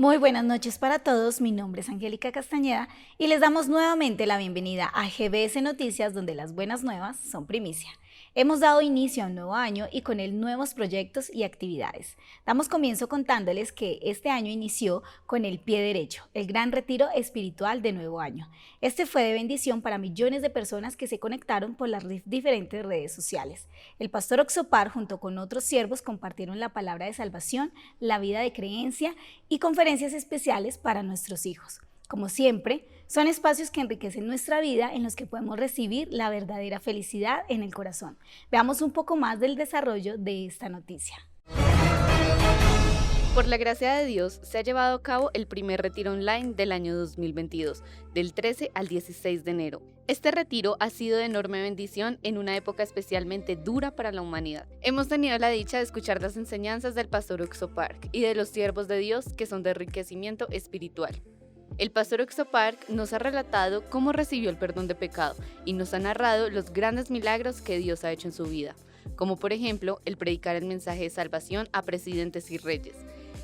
Muy buenas noches para todos, mi nombre es Angélica Castañeda y les damos nuevamente la bienvenida a GBS Noticias, donde las buenas nuevas son primicia. Hemos dado inicio a un nuevo año y con él nuevos proyectos y actividades. Damos comienzo contándoles que este año inició con el pie derecho, el gran retiro espiritual de nuevo año. Este fue de bendición para millones de personas que se conectaron por las diferentes redes sociales. El pastor Oxopar junto con otros siervos compartieron la palabra de salvación, la vida de creencia y conferencias especiales para nuestros hijos. Como siempre, son espacios que enriquecen nuestra vida en los que podemos recibir la verdadera felicidad en el corazón. Veamos un poco más del desarrollo de esta noticia. Por la gracia de Dios, se ha llevado a cabo el primer retiro online del año 2022, del 13 al 16 de enero. Este retiro ha sido de enorme bendición en una época especialmente dura para la humanidad. Hemos tenido la dicha de escuchar las enseñanzas del pastor Oxopar y de los siervos de Dios que son de enriquecimiento espiritual. El pastor Oxopar nos ha relatado cómo recibió el perdón de pecado y nos ha narrado los grandes milagros que Dios ha hecho en su vida, como por ejemplo el predicar el mensaje de salvación a presidentes y reyes,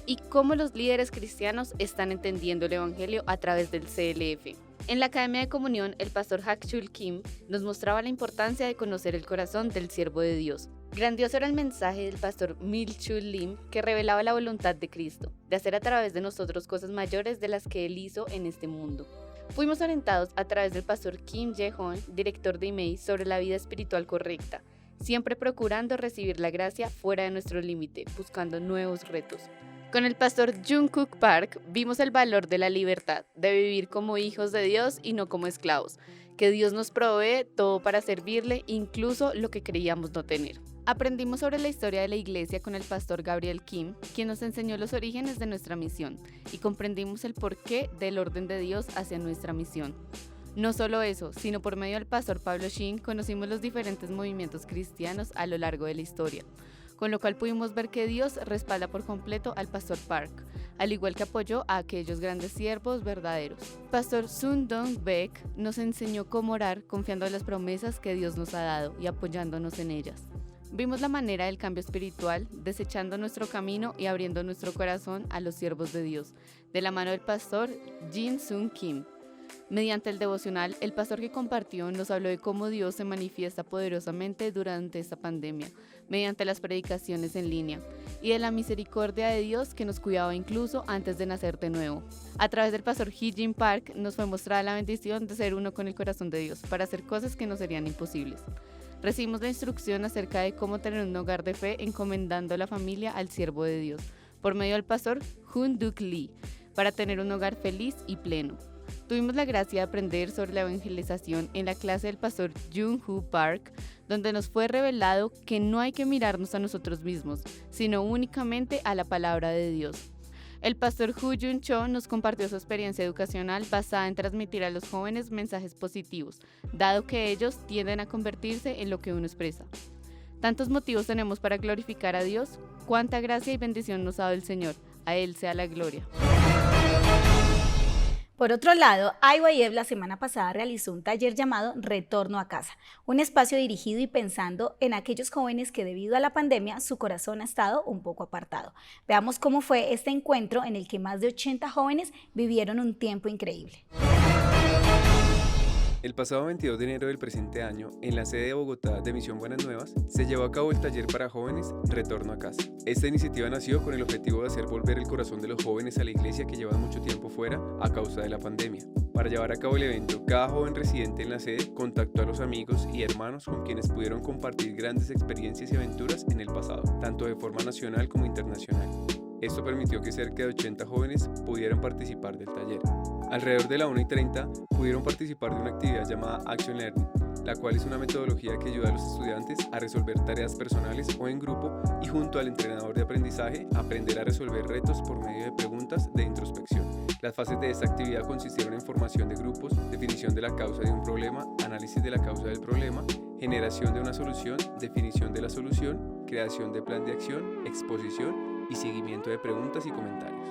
y cómo los líderes cristianos están entendiendo el evangelio a través del CLF. En la Academia de Comunión, el pastor Hak-Chul Kim nos mostraba la importancia de conocer el corazón del siervo de Dios. Grandioso era el mensaje del pastor Mil-Chul Lim, que revelaba la voluntad de Cristo, de hacer a través de nosotros cosas mayores de las que Él hizo en este mundo. Fuimos orientados a través del pastor Kim Jae-Hon, director de IMEI, sobre la vida espiritual correcta, siempre procurando recibir la gracia fuera de nuestro límite, buscando nuevos retos. Con el pastor Jungkook Park vimos el valor de la libertad, de vivir como hijos de Dios y no como esclavos, que Dios nos provee todo para servirle, incluso lo que creíamos no tener. Aprendimos sobre la historia de la iglesia con el pastor Gabriel Kim, quien nos enseñó los orígenes de nuestra misión, y comprendimos el porqué del orden de Dios hacia nuestra misión. No solo eso, sino por medio del pastor Pablo Shin conocimos los diferentes movimientos cristianos a lo largo de la historia, con lo cual pudimos ver que Dios respalda por completo al pastor Park, al igual que apoyó a aquellos grandes siervos verdaderos. Pastor Sun Dong Baek nos enseñó cómo orar confiando en las promesas que Dios nos ha dado y apoyándonos en ellas. Vimos la manera del cambio espiritual, desechando nuestro camino y abriendo nuestro corazón a los siervos de Dios, de la mano del pastor Jin Sung Kim. Mediante el devocional, el pastor que compartió nos habló de cómo Dios se manifiesta poderosamente durante esta pandemia, mediante las predicaciones en línea, y de la misericordia de Dios que nos cuidaba incluso antes de nacer de nuevo. A través del pastor Hee Jin Park nos fue mostrada la bendición de ser uno con el corazón de Dios, para hacer cosas que no serían imposibles. Recibimos la instrucción acerca de cómo tener un hogar de fe encomendando la familia al siervo de Dios, por medio del pastor Hoon Duk Lee, para tener un hogar feliz y pleno. Tuvimos la gracia de aprender sobre la evangelización en la clase del pastor Jung-Hoo Park, donde nos fue revelado que no hay que mirarnos a nosotros mismos, sino únicamente a la palabra de Dios. El pastor Hu Jun Cho nos compartió su experiencia educacional basada en transmitir a los jóvenes mensajes positivos, dado que ellos tienden a convertirse en lo que uno expresa. Tantos motivos tenemos para glorificar a Dios, cuánta gracia y bendición nos ha dado el Señor, a Él sea la gloria. Por otro lado, IYF la semana pasada realizó un taller llamado Retorno a Casa, un espacio dirigido y pensando en aquellos jóvenes que debido a la pandemia su corazón ha estado un poco apartado. Veamos cómo fue este encuentro en el que más de 80 jóvenes vivieron un tiempo increíble. El pasado 22 de enero del presente año, en la sede de Bogotá de Misión Buenas Nuevas, se llevó a cabo el taller para jóvenes Retorno a Casa. Esta iniciativa nació con el objetivo de hacer volver el corazón de los jóvenes a la iglesia que llevan mucho tiempo fuera a causa de la pandemia. Para llevar a cabo el evento, cada joven residente en la sede contactó a los amigos y hermanos con quienes pudieron compartir grandes experiencias y aventuras en el pasado, tanto de forma nacional como internacional. Esto permitió que cerca de 80 jóvenes pudieran participar del taller. Alrededor de la 1:30 pudieron participar de una actividad llamada Action Learning, la cual es una metodología que ayuda a los estudiantes a resolver tareas personales o en grupo y junto al entrenador de aprendizaje aprender a resolver retos por medio de preguntas de introspección. Las fases de esta actividad consistieron en formación de grupos, definición de la causa de un problema, análisis de la causa del problema, generación de una solución, definición de la solución, creación de plan de acción, exposición y seguimiento de preguntas y comentarios.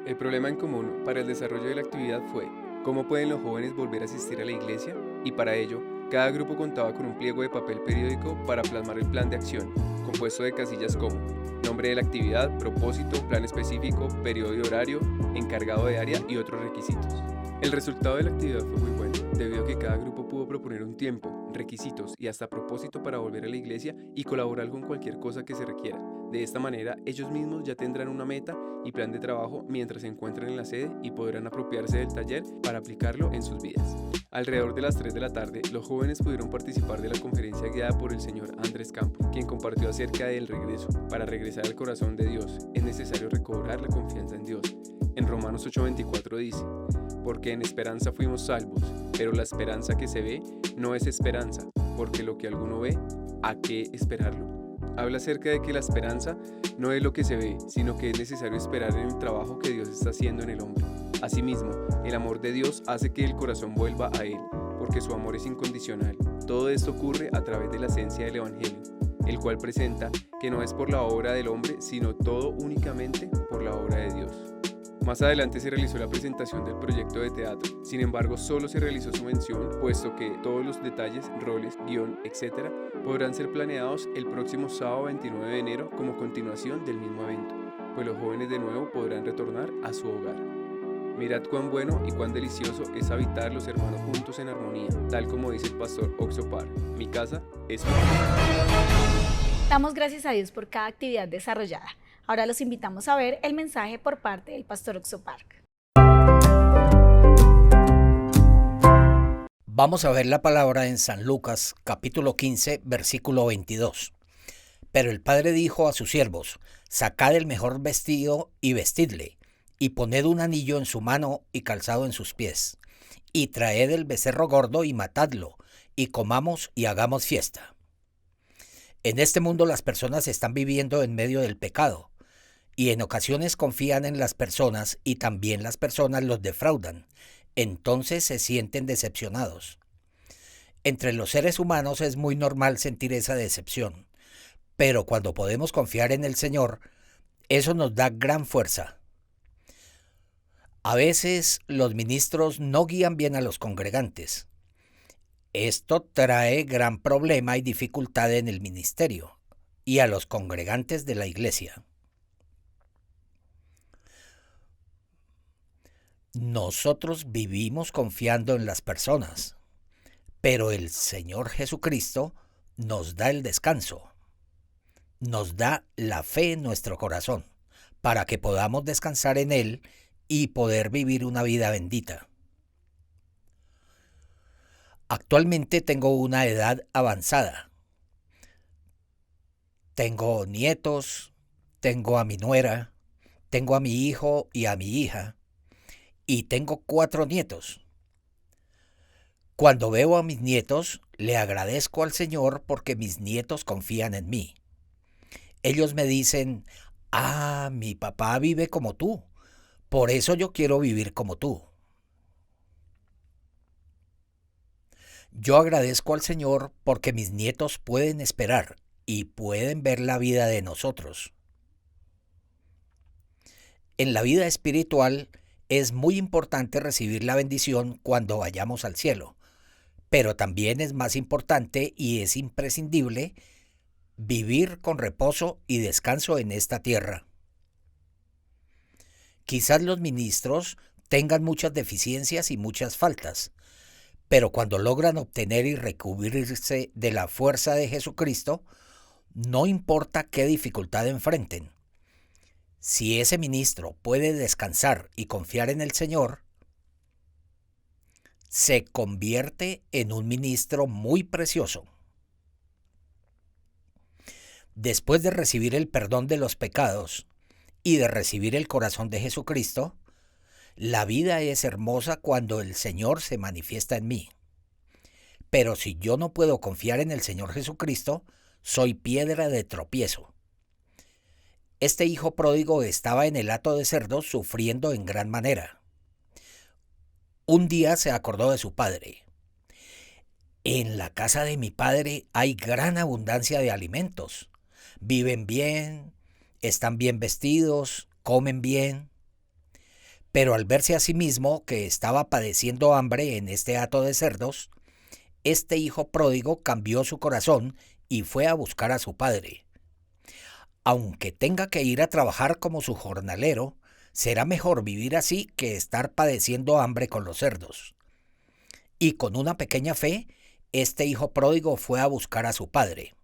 El problema en común para el desarrollo de la actividad fue cómo pueden los jóvenes volver a asistir a la iglesia, y para ello, cada grupo contaba con un pliego de papel periódico para plasmar el plan de acción, compuesto de casillas como nombre de la actividad, propósito, plan específico, periodo y horario, encargado de área y otros requisitos. El resultado de la actividad fue muy bueno, debido a que cada grupo pudo proponer un tiempo, requisitos y hasta propósito para volver a la iglesia y colaborar con cualquier cosa que se requiera. De esta manera, ellos mismos ya tendrán una meta y plan de trabajo mientras se encuentran en la sede y podrán apropiarse del taller para aplicarlo en sus vidas. Alrededor de las 3 de la tarde, los jóvenes pudieron participar de la conferencia guiada por el señor Andrés Campos, quien compartió acerca del regreso. Para regresar al corazón de Dios, es necesario recobrar la confianza en Dios. En Romanos 8:24 dice: porque en esperanza fuimos salvos, pero la esperanza que se ve no es esperanza, porque lo que alguno ve, ¿a qué esperarlo? Habla acerca de que la esperanza no es lo que se ve, sino que es necesario esperar en el trabajo que Dios está haciendo en el hombre. Asimismo, el amor de Dios hace que el corazón vuelva a Él, porque su amor es incondicional. Todo esto ocurre a través de la esencia del Evangelio, el cual presenta que no es por la obra del hombre, sino todo únicamente por la obra de Dios. Más adelante se realizó la presentación del proyecto de teatro, sin embargo solo se realizó su mención, puesto que todos los detalles, roles, guión, etc. podrán ser planeados el próximo sábado 29 de enero como continuación del mismo evento, pues los jóvenes de nuevo podrán retornar a su hogar. Mirad cuán bueno y cuán delicioso es habitar los hermanos juntos en armonía, tal como dice el pastor Oxopar: mi casa es mi casa. Damos gracias a Dios por cada actividad desarrollada. Ahora los invitamos a ver el mensaje por parte del pastor Oxopark. Vamos a ver la palabra en San Lucas, capítulo 15, versículo 22. Pero el padre dijo a sus siervos: sacad el mejor vestido y vestidle, y poned un anillo en su mano y calzado en sus pies, y traed el becerro gordo y matadlo, y comamos y hagamos fiesta. En este mundo las personas están viviendo en medio del pecado, y en ocasiones confían en las personas y también las personas los defraudan. Entonces se sienten decepcionados. Entre los seres humanos es muy normal sentir esa decepción, pero cuando podemos confiar en el Señor, eso nos da gran fuerza. A veces los ministros no guían bien a los congregantes. Esto trae gran problema y dificultad en el ministerio y a los congregantes de la iglesia. Nosotros vivimos confiando en las personas, pero el Señor Jesucristo nos da el descanso, nos da la fe en nuestro corazón, para que podamos descansar en Él y poder vivir una vida bendita. Actualmente tengo una edad avanzada. Tengo nietos, tengo a mi nuera, tengo a mi hijo y a mi hija, y tengo 4 nietos. Cuando veo a mis nietos, le agradezco al Señor porque mis nietos confían en mí. Ellos me dicen: mi papá vive como tú, por eso yo quiero vivir como tú. Yo agradezco al Señor porque mis nietos pueden esperar y pueden ver la vida de nosotros. En la vida espiritual es muy importante recibir la bendición cuando vayamos al cielo, pero también es más importante y es imprescindible vivir con reposo y descanso en esta tierra. Quizás los ministros tengan muchas deficiencias y muchas faltas, pero cuando logran obtener y recubrirse de la fuerza de Jesucristo, no importa qué dificultad enfrenten. Si ese ministro puede descansar y confiar en el Señor, se convierte en un ministro muy precioso. Después de recibir el perdón de los pecados y de recibir el corazón de Jesucristo, la vida es hermosa cuando el Señor se manifiesta en mí. Pero si yo no puedo confiar en el Señor Jesucristo, soy piedra de tropiezo. Este hijo pródigo estaba en el hato de cerdos sufriendo en gran manera. Un día se acordó de su padre. En la casa de mi padre hay gran abundancia de alimentos. Viven bien, están bien vestidos, comen bien. Pero al verse a sí mismo que estaba padeciendo hambre en este hato de cerdos, este hijo pródigo cambió su corazón y fue a buscar a su padre. Aunque tenga que ir a trabajar como su jornalero, será mejor vivir así que estar padeciendo hambre con los cerdos. Y con una pequeña fe, este hijo pródigo fue a buscar a su padre.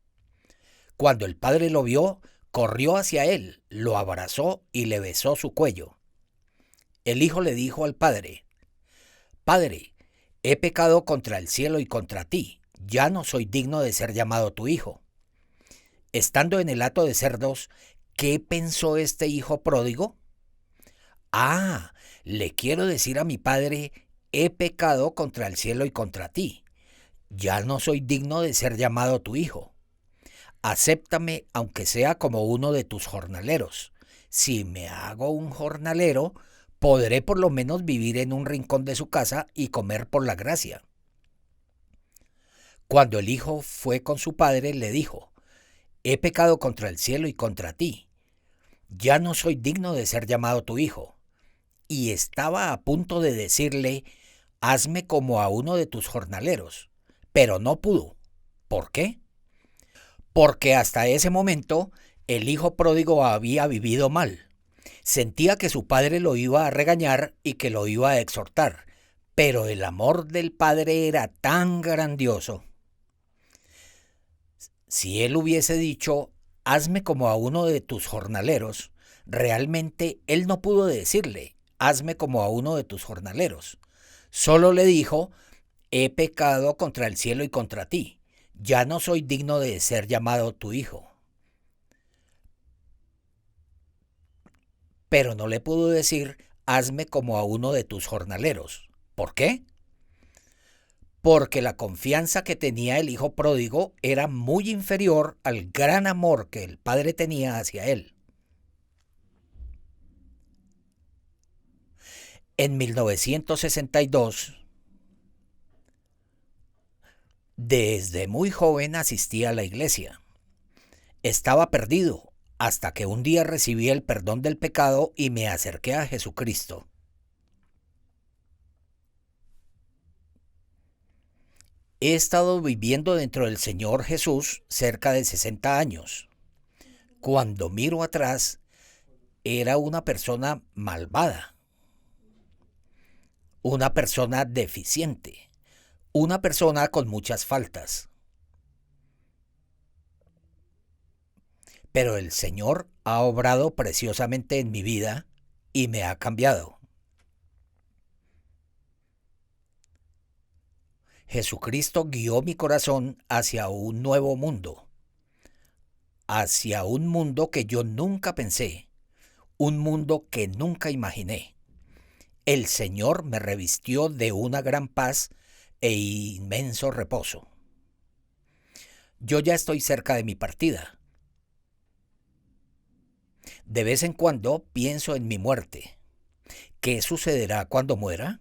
Cuando el padre lo vio, corrió hacia él, lo abrazó y le besó su cuello. El hijo le dijo al padre: «Padre, he pecado contra el cielo y contra ti, ya no soy digno de ser llamado tu hijo». Estando en el hato de cerdos, ¿qué pensó este hijo pródigo? «Ah, le quiero decir a mi padre, he pecado contra el cielo y contra ti, ya no soy digno de ser llamado tu hijo. Acéptame aunque sea como uno de tus jornaleros. Si me hago un jornalero, podré por lo menos vivir en un rincón de su casa y comer por la gracia». Cuando el hijo fue con su padre, le dijo: «He pecado contra el cielo y contra ti, ya no soy digno de ser llamado tu hijo». Y estaba a punto de decirle: «Hazme como a uno de tus jornaleros», pero no pudo. ¿Por qué? Porque hasta ese momento el hijo pródigo había vivido mal. Sentía que su padre lo iba a regañar y que lo iba a exhortar, pero el amor del padre era tan grandioso. Si él hubiese dicho: «Hazme como a uno de tus jornaleros», realmente él no pudo decirle: «Hazme como a uno de tus jornaleros». Solo le dijo: «He pecado contra el cielo y contra ti, ya no soy digno de ser llamado tu hijo». Pero no le pudo decir: «Hazme como a uno de tus jornaleros». ¿Por qué? Porque la confianza que tenía el hijo pródigo era muy inferior al gran amor que el padre tenía hacia él. En 1962, desde muy joven asistí a la iglesia. Estaba perdido hasta que un día recibí el perdón del pecado y me acerqué a Jesucristo. He estado viviendo dentro del Señor Jesús cerca de 60 años. Cuando miro atrás, era una persona malvada, una persona deficiente, una persona con muchas faltas. Pero el Señor ha obrado preciosamente en mi vida y me ha cambiado. Jesucristo guió mi corazón hacia un nuevo mundo, hacia un mundo que yo nunca pensé, un mundo que nunca imaginé. El Señor me revistió de una gran paz e inmenso reposo. Yo ya estoy cerca de mi partida. De vez en cuando pienso en mi muerte. ¿Qué sucederá cuando muera?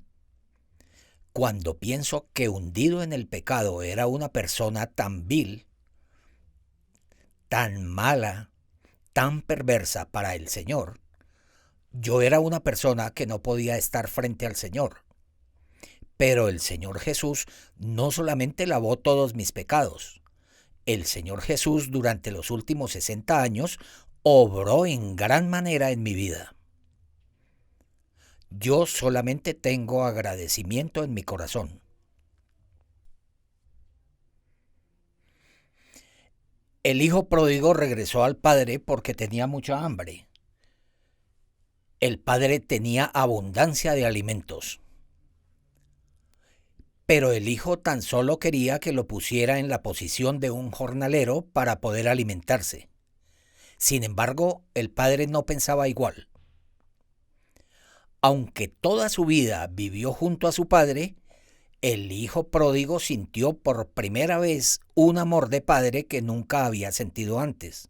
Cuando pienso que hundido en el pecado era una persona tan vil, tan mala, tan perversa para el Señor, yo era una persona que no podía estar frente al Señor. Pero el Señor Jesús no solamente lavó todos mis pecados. El Señor Jesús durante los últimos 60 años obró en gran manera en mi vida. Yo solamente tengo agradecimiento en mi corazón. El hijo pródigo regresó al padre porque tenía mucha hambre. El padre tenía abundancia de alimentos. Pero el hijo tan solo quería que lo pusiera en la posición de un jornalero para poder alimentarse. Sin embargo, el padre no pensaba igual. Aunque toda su vida vivió junto a su padre, el hijo pródigo sintió por primera vez un amor de padre que nunca había sentido antes.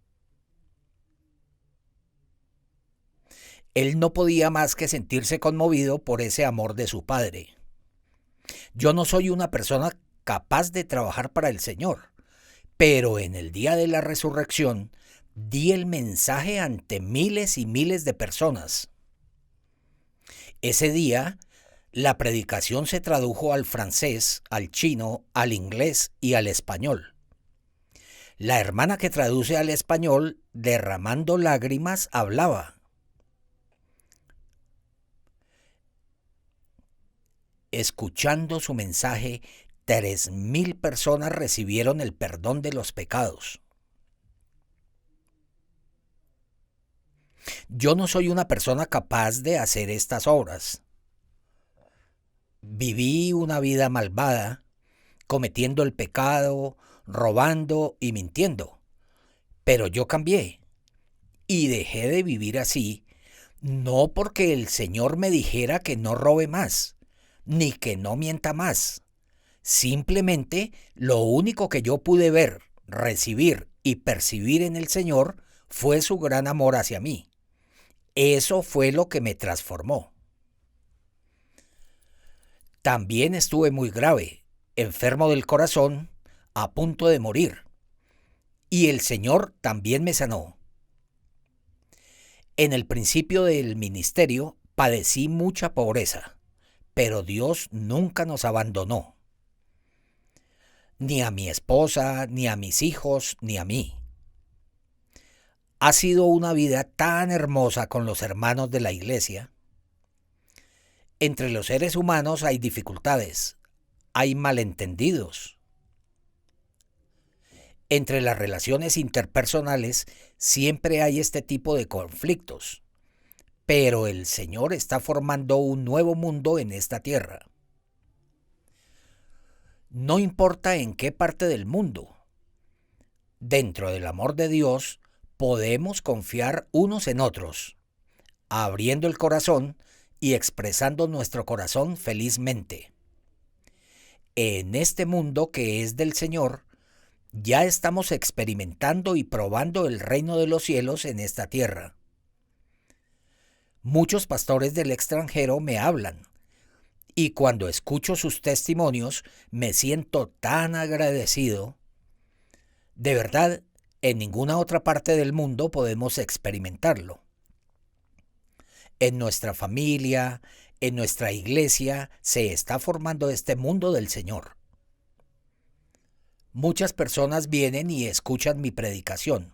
Él no podía más que sentirse conmovido por ese amor de su padre. Yo no soy una persona capaz de trabajar para el Señor, pero en el día de la resurrección di el mensaje ante miles y miles de personas. Ese día, la predicación se tradujo al francés, al chino, al inglés y al español. La hermana que traduce al español, derramando lágrimas, hablaba. Escuchando su mensaje, 3,000 personas recibieron el perdón de los pecados. Yo no soy una persona capaz de hacer estas obras. Viví una vida malvada, cometiendo el pecado, robando y mintiendo. Pero yo cambié y dejé de vivir así, no porque el Señor me dijera que no robe más, ni que no mienta más. Simplemente lo único que yo pude ver, recibir y percibir en el Señor fue su gran amor hacia mí. Eso fue lo que me transformó. También estuve muy grave, enfermo del corazón, a punto de morir. Y el Señor también me sanó. En el principio del ministerio padecí mucha pobreza, pero Dios nunca nos abandonó. Ni a mi esposa, ni a mis hijos, ni a mí. Ha sido una vida tan hermosa con los hermanos de la iglesia. Entre los seres humanos hay dificultades, hay malentendidos. Entre las relaciones interpersonales siempre hay este tipo de conflictos, pero el Señor está formando un nuevo mundo en esta tierra. No importa en qué parte del mundo, dentro del amor de Dios podemos confiar unos en otros, abriendo el corazón y expresando nuestro corazón felizmente. En este mundo que es del Señor, ya estamos experimentando y probando el reino de los cielos en esta tierra. Muchos pastores del extranjero me hablan, y cuando escucho sus testimonios me siento tan agradecido. De verdad, en ninguna otra parte del mundo podemos experimentarlo. En nuestra familia, en nuestra iglesia, se está formando este mundo del Señor. Muchas personas vienen y escuchan mi predicación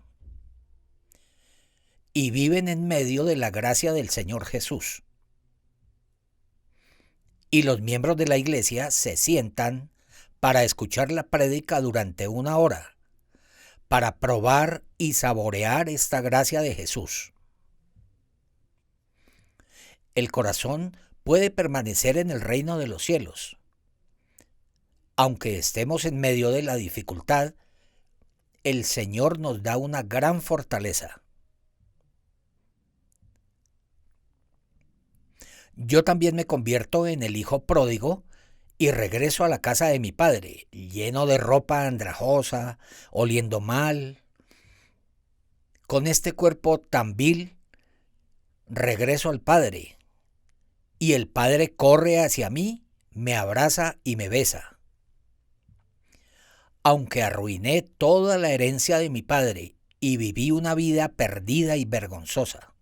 y viven en medio de la gracia del Señor Jesús. Y los miembros de la iglesia se sientan para escuchar la prédica durante 1 hora, para probar y saborear esta gracia de Jesús. El corazón puede permanecer en el reino de los cielos. Aunque estemos en medio de la dificultad, el Señor nos da una gran fortaleza. Yo también me convierto en el hijo pródigo y regreso a la casa de mi padre, lleno de ropa andrajosa, oliendo mal. Con este cuerpo tan vil, regreso al Padre, y el Padre corre hacia mí, me abraza y me besa. Aunque arruiné toda la herencia de mi padre y viví una vida perdida y vergonzosa,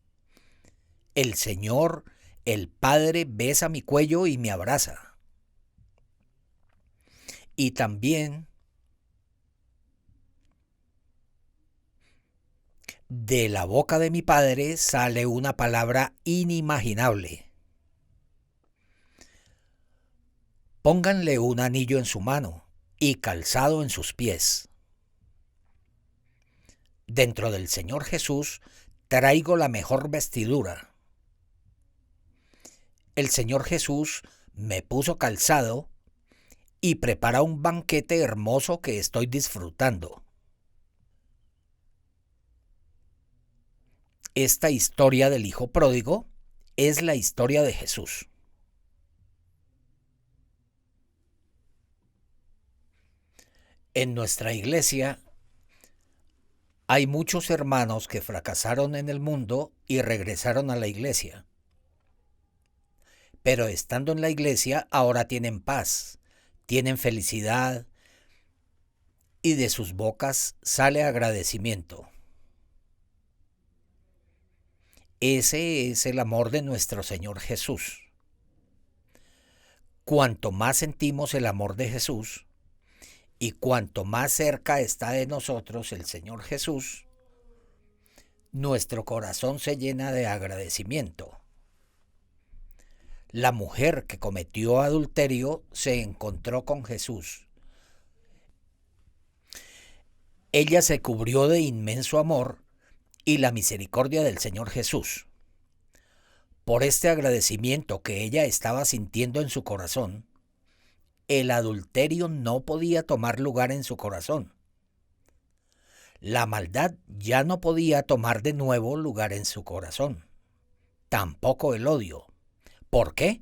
el Señor, el Padre, besa mi cuello y me abraza. Y también de la boca de mi Padre sale una palabra inimaginable. Pónganle un anillo en su mano y calzado en sus pies. Dentro del Señor Jesús traigo la mejor vestidura. El Señor Jesús me puso calzado y prepara un banquete hermoso que estoy disfrutando. Esta historia del hijo pródigo es la historia de Jesús. En nuestra iglesia hay muchos hermanos que fracasaron en el mundo y regresaron a la iglesia. Pero estando en la iglesia ahora tienen paz, tienen felicidad y de sus bocas sale agradecimiento. Ese es el amor de nuestro Señor Jesús. Cuanto más sentimos el amor de Jesús Y cuanto más cerca está de nosotros el Señor Jesús, nuestro corazón se llena de agradecimiento. La mujer que cometió adulterio se encontró con Jesús. Ella se cubrió de inmenso amor y la misericordia del Señor Jesús. Por este agradecimiento que ella estaba sintiendo en su corazón, el adulterio no podía tomar lugar en su corazón. La maldad ya no podía tomar de nuevo lugar en su corazón. Tampoco el odio. ¿Por qué?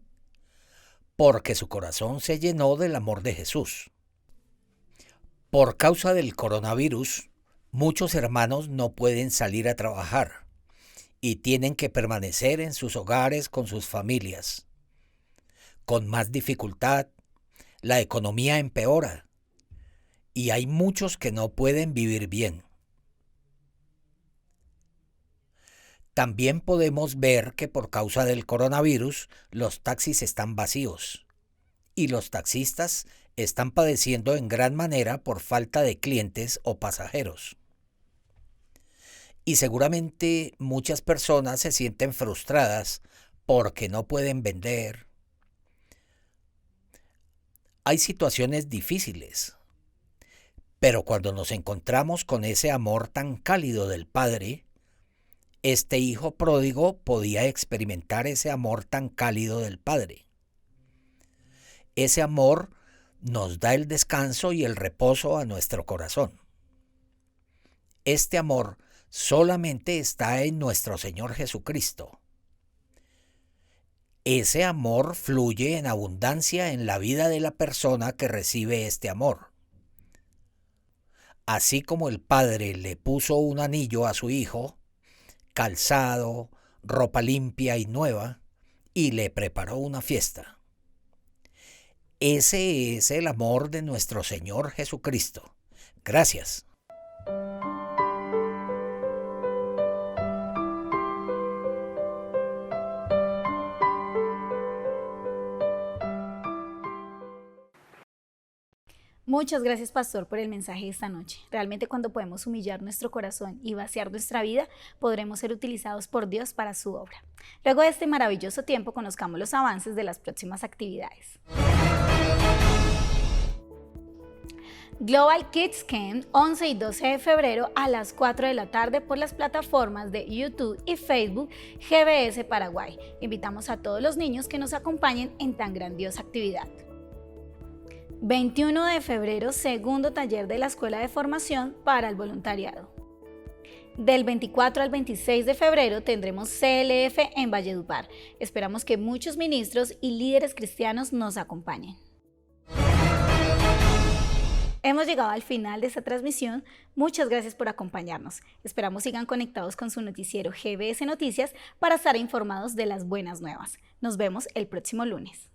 Porque su corazón se llenó del amor de Jesús. Por causa del coronavirus, muchos hermanos no pueden salir a trabajar y tienen que permanecer en sus hogares con sus familias. Con más dificultad, la economía empeora y hay muchos que no pueden vivir bien. También podemos ver que por causa del coronavirus los taxis están vacíos y los taxistas están padeciendo en gran manera por falta de clientes o pasajeros. Y seguramente muchas personas se sienten frustradas porque no pueden vender. Hay situaciones difíciles, pero cuando nos encontramos con ese amor tan cálido del Padre, este hijo pródigo podía experimentar ese amor tan cálido del Padre. Ese amor nos da el descanso y el reposo a nuestro corazón. Este amor solamente está en nuestro Señor Jesucristo. Ese amor fluye en abundancia en la vida de la persona que recibe este amor. Así como el Padre le puso un anillo a su hijo, calzado, ropa limpia y nueva, y le preparó una fiesta. Ese es el amor de nuestro Señor Jesucristo. Gracias. Muchas gracias, pastor, por el mensaje de esta noche. Realmente cuando podemos humillar nuestro corazón y vaciar nuestra vida, podremos ser utilizados por Dios para su obra. Luego de este maravilloso tiempo, conozcamos los avances de las próximas actividades. Global Kids Camp, 11 y 12 de febrero a las 4 de la tarde por las plataformas de YouTube y Facebook GBS Paraguay. Invitamos a todos los niños que nos acompañen en tan grandiosa actividad. 21 de febrero, segundo taller de la Escuela de Formación para el Voluntariado. Del 24 al 26 de febrero tendremos CLF en Valledupar. Esperamos que muchos ministros y líderes cristianos nos acompañen. Hemos llegado al final de esta transmisión. Muchas gracias por acompañarnos. Esperamos sigan conectados con su noticiero GBS Noticias para estar informados de las buenas nuevas. Nos vemos el próximo lunes.